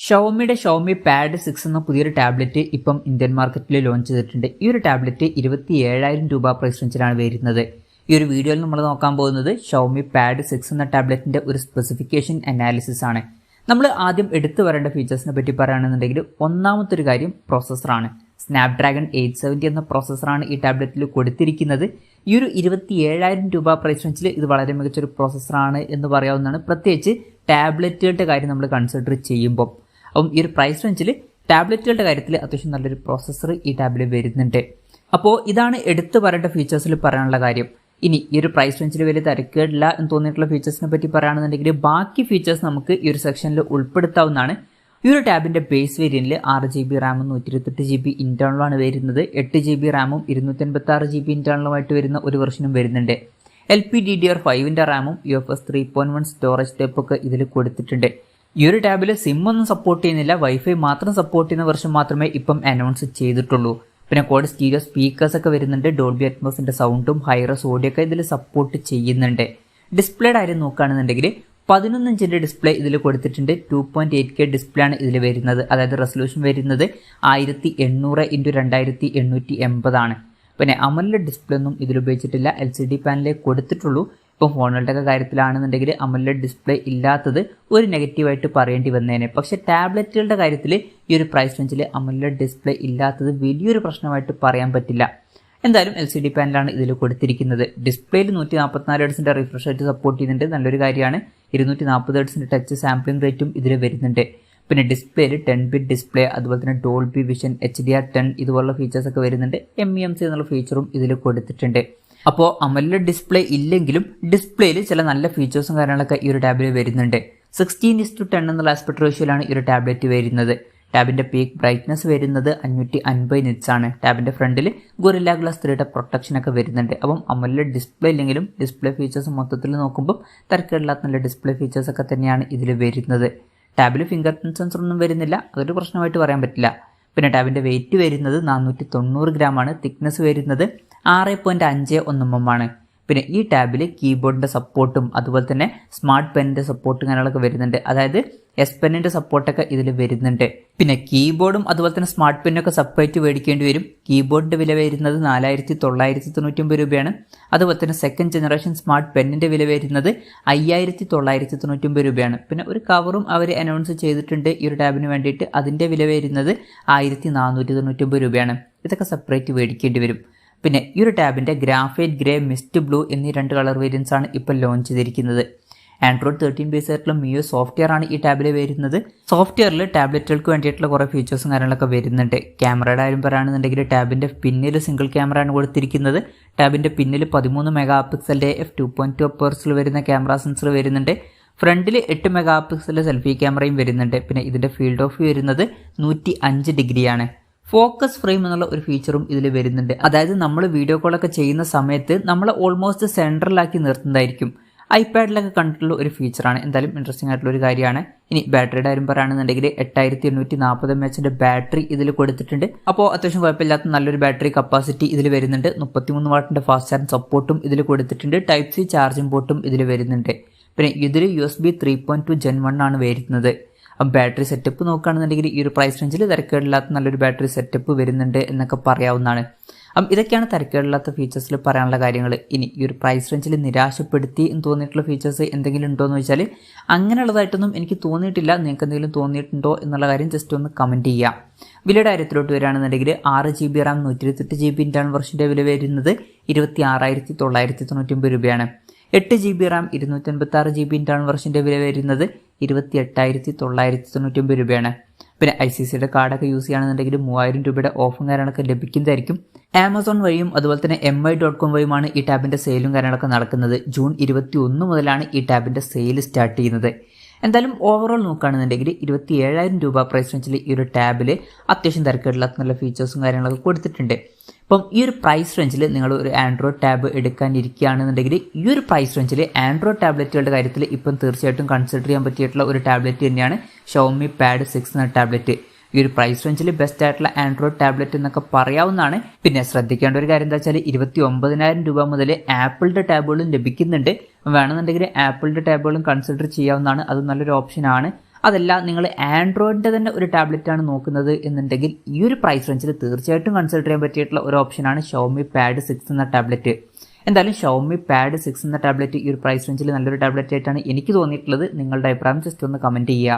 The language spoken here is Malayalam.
ഷവോമിയുടെ ഷവോമി പാഡ് 6 എന്ന പുതിയൊരു ടാബ്ലറ്റ് ഇപ്പം ഇന്ത്യൻ മാർക്കറ്റിൽ ലോഞ്ച് ചെയ്തിട്ടുണ്ട്. ഈ ഒരു ടാബ്ലറ്റ് 27,000 രൂപ പ്രൈസ് റേഞ്ചിലാണ് വരുന്നത്. ഈ ഒരു വീഡിയോയിൽ നമ്മൾ നോക്കാൻ പോകുന്നത് ഷവോമി പാഡ് 6 എന്ന ടാബ്ലറ്റിന്റെ ഒരു സ്പെസിഫിക്കേഷൻ അനാലിസിസ് ആണ്. നമ്മൾ ആദ്യം എടുത്തു വരേണ്ട ഫീച്ചേഴ്സിനെ പറ്റി പറയുകയാണെന്നുണ്ടെങ്കിൽ ഒന്നാമത്തെ ഒരു കാര്യം പ്രോസസ്സറാണ്. സ്നാപ്ഡ്രാഗൺ 870 എന്ന പ്രോസസ്സറാണ് ഈ ടാബ്ലറ്റിൽ കൊടുത്തിരിക്കുന്നത്. ഈ ഒരു 27,000 രൂപ പ്രൈസ് റേഞ്ചിൽ ഇത് വളരെ മികച്ചൊരു പ്രോസസ്സറാണ് എന്ന് പറയാവുന്നതാണ്, പ്രത്യേകിച്ച് ടാബ്ലറ്റുകളുടെ കാര്യം നമ്മൾ കൺസിഡർ ചെയ്യുമ്പോൾ. അപ്പം ഈ ഒരു പ്രൈസ് റേഞ്ചിൽ ടാബ്ലറ്റുകളുടെ കാര്യത്തിൽ അത്യാവശ്യം നല്ലൊരു പ്രോസസ്സർ ഈ ടാബിൽ വരുന്നുണ്ട്. അപ്പോൾ ഇതാണ് എടുത്തു പറയേണ്ട ഫീച്ചേഴ്സിൽ പറയാനുള്ള കാര്യം. ഇനി ഈ ഒരു പ്രൈസ് റേഞ്ചിൽ വലിയ തിരക്കേടില്ല എന്ന് തോന്നിയിട്ടുള്ള ഫീച്ചേഴ്സിനെ പറ്റി പറയുകയാണെന്നുണ്ടെങ്കിൽ ബാക്കി ഫീച്ചേഴ്സ് നമുക്ക് ഈ ഒരു സെക്ഷനിൽ ഉൾപ്പെടുത്താവുന്നതാണ്. ഈ ഒരു ടാബിൻ്റെ ബേസ് വേരിയന്റിൽ 6GB റാമും 128GB ഇന്റേണലാണ് വരുന്നത്. 8GB റാമും 256GB ഇന്റേണലുമായിട്ട് വരുന്ന ഒരു വെർഷനും വരുന്നുണ്ട്. LPDDR5 റാമും UFS 3.1 സ്റ്റോറേജ് ടൈപ്പ് ഒക്കെ ഇതിൽ കൊടുത്തിട്ടുണ്ട്. ഈ ഒരു ടാബിൽ സിം ഒന്നും സപ്പോർട്ട് ചെയ്യുന്നില്ല, വൈഫൈ മാത്രം സപ്പോർട്ട് ചെയ്യുന്ന വെർഷൻ മാത്രമേ ഇപ്പം അനൗൺസ് ചെയ്തിട്ടുള്ളൂ. പിന്നെ കോഡ് സ്റ്റീരിയോ സ്പീക്കേഴ്സ് ഒക്കെ വരുന്നുണ്ട്. ഡോൾബി അറ്റ്മോസിന്റെ സൗണ്ടും ഹൈറസ് ഓഡിയോ ഒക്കെ ഇതിൽ സപ്പോർട്ട് ചെയ്യുന്നുണ്ട്. ഡിസ്പ്ലേയുടെ കാര്യം നോക്കുകയാണെന്നുണ്ടെങ്കിൽ 11 ഇഞ്ചിന്റെ ഡിസ്പ്ലേ ഇതിൽ കൊടുത്തിട്ടുണ്ട്. 2.8K ഡിസ്പ്ലേ ആണ് ഇതിൽ വരുന്നത്. അതായത് റെസൊല്യൂഷൻ വരുന്നത് 1800x2880 ആണ്. പിന്നെ അമോലെഡ് ഡിസ്പ്ലേ ഒന്നും ഇതിൽ ഉപയോഗിച്ചിട്ടില്ല, LCD പാനലേ കൊടുത്തിട്ടുള്ളൂ. ഇപ്പം ഫോണുകളുടെ ഒക്കെ കാര്യത്തിലാണെന്നുണ്ടെങ്കിൽ അമോലെഡ് ഡിസ്പ്ലേ ഇല്ലാത്തത് ഒരു നെഗറ്റീവായിട്ട് പറയേണ്ടി വന്നേനെ. പക്ഷേ ടാബ്ലറ്റുകളുടെ കാര്യത്തിൽ ഈ ഒരു പ്രൈസ് റേഞ്ചിൽ അമോലെഡ് ഡിസ്പ്ലേ ഇല്ലാത്തത് വലിയൊരു പ്രശ്നമായിട്ട് പറയാൻ പറ്റില്ല. എന്തായാലും LCD പാനലാണ് ഇതിൽ കൊടുത്തിരിക്കുന്നത്. ഡിസ്പ്ലേയിൽ 144 ഹെർട്സിന്റെ റിഫ്രഷ് റേറ്റ് സപ്പോർട്ട് ചെയ്യുന്നുണ്ട്, നല്ലൊരു കാര്യമാണ്. 240 ഹെർട്സിന്റെ ടച്ച് സാമ്പിളിംഗ് റേറ്റും ഇതിൽ വരുന്നുണ്ട്. പിന്നെ ഡിസ്പ്ലേയിൽ 10-bit ഡിസ്പ്ലേ, അതുപോലെ തന്നെ ഡോൾബി വിഷൻ, HDR10 ഇതുപോലുള്ള ഫീച്ചേഴ്സ് ഒക്കെ വരുന്നുണ്ട്. MEMC എന്നുള്ള ഫീച്ചറും ഇതിൽ കൊടുത്തിട്ടുണ്ട്. അപ്പോൾ അമോലെഡ് ഡിസ്പ്ലേ ഇല്ലെങ്കിലും ഡിസ്പ്ലേയിൽ ചില നല്ല ഫീച്ചേഴ്സും കാര്യങ്ങളൊക്കെ ഈ ഒരു ടാബിൽ വരുന്നുണ്ട്. 16:10 എന്നുള്ള ആസ്പെക്ട് റേഷ്യോയിലാണ് ഈ ഒരു ടാബ്ലറ്റ് വരുന്നത്. ടാബിന്റെ പീക്ക് ബ്രൈറ്റ്നസ് വരുന്നത് 550 നിറ്റ്സ് ആണ്. ടാബിന്റെ ഫ്രണ്ടിൽ ഗൊറില്ല ഗ്ലാസ് 3യുടെ പ്രൊട്ടക്ഷൻ ഒക്കെ വരുന്നുണ്ട്. അപ്പം അമോലെഡ് ഡിസ്പ്ലേ ഇല്ലെങ്കിലും ഡിസ്പ്ലേ ഫീച്ചേഴ്സ് മൊത്തത്തിൽ നോക്കുമ്പോൾ തിരക്കേടില്ലാത്ത നല്ല ഡിസ്പ്ലേ ഫീച്ചേഴ്സ് ഒക്കെ തന്നെയാണ് ഇതിൽ വരുന്നത്. ടാബിൽ ഫിംഗർ പ്രിന്റ് സെൻസർ ഒന്നും വരുന്നില്ല, അതൊരു പ്രശ്നമായിട്ട് പറയാൻ പറ്റില്ല. പിന്നെ ടാബിന്റെ വെയിറ്റ് വരുന്നത് 490 ഗ്രാം ആണ്. തിക്നെസ് വരുന്നത് 6.51 mm ആണ്. പിന്നെ ഈ ടാബിൽ കീബോർഡിന്റെ സപ്പോർട്ടും അതുപോലെ തന്നെ സ്മാർട്ട് പെന്നിന്റെ സപ്പോർട്ടും കാര്യങ്ങളൊക്കെ വരുന്നുണ്ട്. അതായത് എസ് പെന്നിന്റെ സപ്പോർട്ടൊക്കെ ഇതിൽ വരുന്നുണ്ട്. പിന്നെ കീബോർഡും അതുപോലെ തന്നെ സ്മാർട്ട് പെന്നൊക്കെ സെപ്പറേറ്റ് മേടിക്കേണ്ടി വരും. കീബോർഡിന്റെ വില വരുന്നത് 4,999 രൂപയാണ്. അതുപോലെ തന്നെ സെക്കൻഡ് ജനറേഷൻ സ്മാർട്ട് പെന്നിന്റെ വില വരുന്നത് 5,999 രൂപയാണ്. പിന്നെ ഒരു കവറും അവർ അനൗൺസ് ചെയ്തിട്ടുണ്ട് ഈ ഒരു ടാബിന് വേണ്ടിയിട്ട്. അതിന്റെ വില വരുന്നത് 1,499 രൂപയാണ്. ഇതൊക്കെ സെപ്പറേറ്റ് മേടിക്കേണ്ടി വരും. പിന്നെ ഈ ഒരു ടാബിന്റെ ഗ്രാഫൈറ്റ് ഗ്രേ, മിസ്റ്റ് ബ്ലൂ എന്നീ 2 കളർ വേരിയൻസ് ആണ് ഇപ്പോൾ ലോഞ്ച് ചെയ്തിരിക്കുന്നത്. ആൻഡ്രോയിഡ് 13 ബേസ് ആയിട്ടുള്ള MIUI സോഫ്റ്റ്വെയർ ആണ് ഈ ടാബിൽ വരുന്നത്. സോഫ്റ്റ്വെയറിൽ ടാബ്ലറ്റുകൾക്ക് വേണ്ടിയിട്ടുള്ള കുറേ ഫീച്ചേഴ്സും കാര്യങ്ങളൊക്കെ വരുന്നുണ്ട്. ക്യാമറയുടെ കാര്യം പറയുകയാണെന്നുണ്ടെങ്കിൽ ടാബിന്റെ പിന്നിൽ സിംഗിൾ ക്യാമറ ആണ് കൊടുത്തിരിക്കുന്നത്. ടാബിന്റെ പിന്നിൽ 13 മെഗാ പിക്സലിന്റെ f2.2 അപ്പേഴ്സിൽ വരുന്ന ക്യാമറ സെൻസർ വരുന്നുണ്ട്. ഫ്രണ്ടിൽ 8 മെഗാ പിക്സലിന്റെ സെൽഫി ക്യാമറയും വരുന്നുണ്ട്. പിന്നെ ഇതിന്റെ ഫീൽഡ് ഓഫ് വ്യൂ വരുന്നത് 105 ഡിഗ്രിയാണ്. ഫോക്കസ് ഫ്രെയിം എന്നുള്ള ഒരു ഫീച്ചറും ഇതിൽ വരുന്നുണ്ട്. അതായത് നമ്മൾ വീഡിയോ കോളൊക്കെ ചെയ്യുന്ന സമയത്ത് നമ്മൾ ഓൾമോസ്റ്റ് സെൻട്രലാക്കി നിർത്തുന്നതായിരിക്കും. ഐപാഡിലൊക്കെ കണ്ടിട്ടുള്ള ഒരു ഫീച്ചറാണ്. എന്തായാലും ഇൻട്രസ്റ്റിംഗ് ആയിട്ടുള്ള ഒരു കാര്യമാണ്. ഇനി ബാറ്ററിയുടെ കാര്യം പറയുകയാണെന്നുണ്ടെങ്കിൽ 8840 mAh ബാറ്ററി ഇതിൽ കൊടുത്തിട്ടുണ്ട്. അപ്പോൾ അത്യാവശ്യം കുഴപ്പമില്ലാത്ത നല്ലൊരു ബാറ്ററി കപ്പാസിറ്റി ഇതിൽ വരുന്നുണ്ട്. 33 വാട്ടിന്റെ ഫാസ്റ്റ് ചാർജ് സപ്പോർട്ടും ഇതിൽ കൊടുത്തിട്ടുണ്ട്. Type-C ചാർജിംഗ് പോർട്ടും ഇതിൽ വരുന്നുണ്ട്. പിന്നെ ഇതിൽ USB 3.2 Gen 1 ആണ് വരുന്നത്. അപ്പം ബാറ്ററി സെറ്റപ്പ് നോക്കുകയാണെന്നുണ്ടെങ്കിൽ ഈ ഒരു പ്രൈസ് റേഞ്ചിൽ തിരക്കേടില്ലാത്ത നല്ലൊരു ബാറ്ററി സെറ്റപ്പ് വരുന്നുണ്ട് എന്നൊക്കെ പറയാവുന്നതാണ്. അപ്പം ഇതൊക്കെയാണ് തിരക്കേടില്ലാത്ത ഫീച്ചേഴ്സിൽ പറയാനുള്ള കാര്യങ്ങൾ. ഇനി ഈ ഒരു പ്രൈസ് റേഞ്ചിൽ നിരാശപ്പെടുത്തി എന്ന് തോന്നിയിട്ടുള്ള ഫീച്ചേഴ്സ് എന്തെങ്കിലും ഉണ്ടോ എന്ന് ചോദിച്ചാൽ അങ്ങനെയുള്ളതായിട്ടൊന്നും എനിക്ക് തോന്നിയിട്ടില്ല. നിങ്ങൾക്ക് എന്തെങ്കിലും തോന്നിയിട്ടുണ്ടോ എന്നുള്ള കാര്യം ജസ്റ്റ് ഒന്ന് കമൻറ്റ് ചെയ്യാം. വിലയുടെ കാര്യത്തിലോട്ട് വരികയാണെന്നുണ്ടെങ്കിൽ 6GB റാം 128GB ഇന്റേണൽ വെർഷൻ്റെ വില വരുന്നത് 26,999 രൂപയാണ്. 8GB റാം 256GB ഇന്റേണൽ വെർഷൻ്റെ വില വരുന്നത് 28,999 രൂപയാണ്. പിന്നെ ICCയുടെ കാർഡൊക്കെ യൂസ് ചെയ്യുകയാണെന്നുണ്ടെങ്കിൽ 3000 രൂപയുടെ ഓഫും കാര്യങ്ങളൊക്കെ ലഭിക്കുന്നതായിരിക്കും. ആമസോൺ വഴിയും അതുപോലെ തന്നെ mi.com വഴിയുമാണ് ഈ ടാബിന്റെ സെയിലും കാര്യങ്ങളൊക്കെ നടക്കുന്നത്. ജൂൺ 21 മുതലാണ് ഈ ടാബിന്റെ സെയിൽ സ്റ്റാർട്ട് ചെയ്യുന്നത്. എന്തായാലും ഓവറോൾ നോക്കുകയാണെന്നുണ്ടെങ്കിൽ 27,000 രൂപ പ്രൈസ് റേഞ്ചിൽ ഈ ഒരു ടാബിൽ അത്യാവശ്യം തിരക്കേടില്ലാത്ത നല്ല ഫീച്ചേഴ്സും കാര്യങ്ങളൊക്കെ കൊടുത്തിട്ടുണ്ട്. അപ്പം ഈ ഒരു പ്രൈസ് റേഞ്ചിൽ നിങ്ങൾ ഒരു ആൻഡ്രോയിഡ് ടാബ് എടുക്കാനിരിക്കുകയാണെന്നുണ്ടെങ്കിൽ ഈ ഒരു പ്രൈസ് റേഞ്ചിൽ ആൻഡ്രോയിഡ് ടാബ്ലറ്റുകളുടെ കാര്യത്തിൽ ഇപ്പം തീർച്ചയായിട്ടും കൺസിഡർ ചെയ്യാൻ പറ്റിയിട്ടുള്ള ഒരു ടാബ്ലറ്റ് തന്നെയാണ് ഷവോമി പാഡ് 6 എന്ന ടാബ്ലറ്റ്. ഈ ഒരു പ്രൈസ് റേഞ്ചിൽ ബെസ്റ്റ് ആയിട്ടുള്ള ആൻഡ്രോയിഡ് ടാബ്ലറ്റ് എന്നൊക്കെ പറയാവുന്നതാണ്. പിന്നെ ശ്രദ്ധിക്കേണ്ട ഒരു കാര്യം എന്താ വെച്ചാൽ 29,000 രൂപ മുതൽ ആപ്പിളിന്റെ ടാബുകളും ലഭിക്കുന്നുണ്ട്. വേണമെന്നുണ്ടെങ്കിൽ ആപ്പിളിന്റെ ടാബുകളും കൺസിഡർ ചെയ്യാവുന്നതാണ്. അത് നല്ലൊരു ഓപ്ഷനാണ്. അതല്ല നിങ്ങൾ ആൻഡ്രോയിഡിൻ്റെ തന്നെ ഒരു ടാബ്ലറ്റാണ് നോക്കുന്നത് എന്നുണ്ടെങ്കിൽ ഈ ഒരു പ്രൈസ് റേഞ്ചിൽ തീർച്ചയായിട്ടും കൺസിഡർ ചെയ്യാൻ പറ്റിയിട്ടുള്ള ഒരു ഓപ്ഷനാണ് ഷവോമി പാഡ് 6 എന്ന ടാബ്ലറ്റ്. എന്തായാലും ഷവോമി പാഡ് 6 എന്ന ടാബ്ലറ്റ് ഈ ഒരു പ്രൈസ് റേഞ്ചിൽ നല്ലൊരു ടാബ്ലറ്റ് ആയിട്ടാണ് എനിക്ക് തോന്നിയിട്ടുള്ളത്. നിങ്ങളുടെ അഭിപ്രായം ജസ്റ്റ് ഒന്ന് കമൻറ്റ് ചെയ്യുക.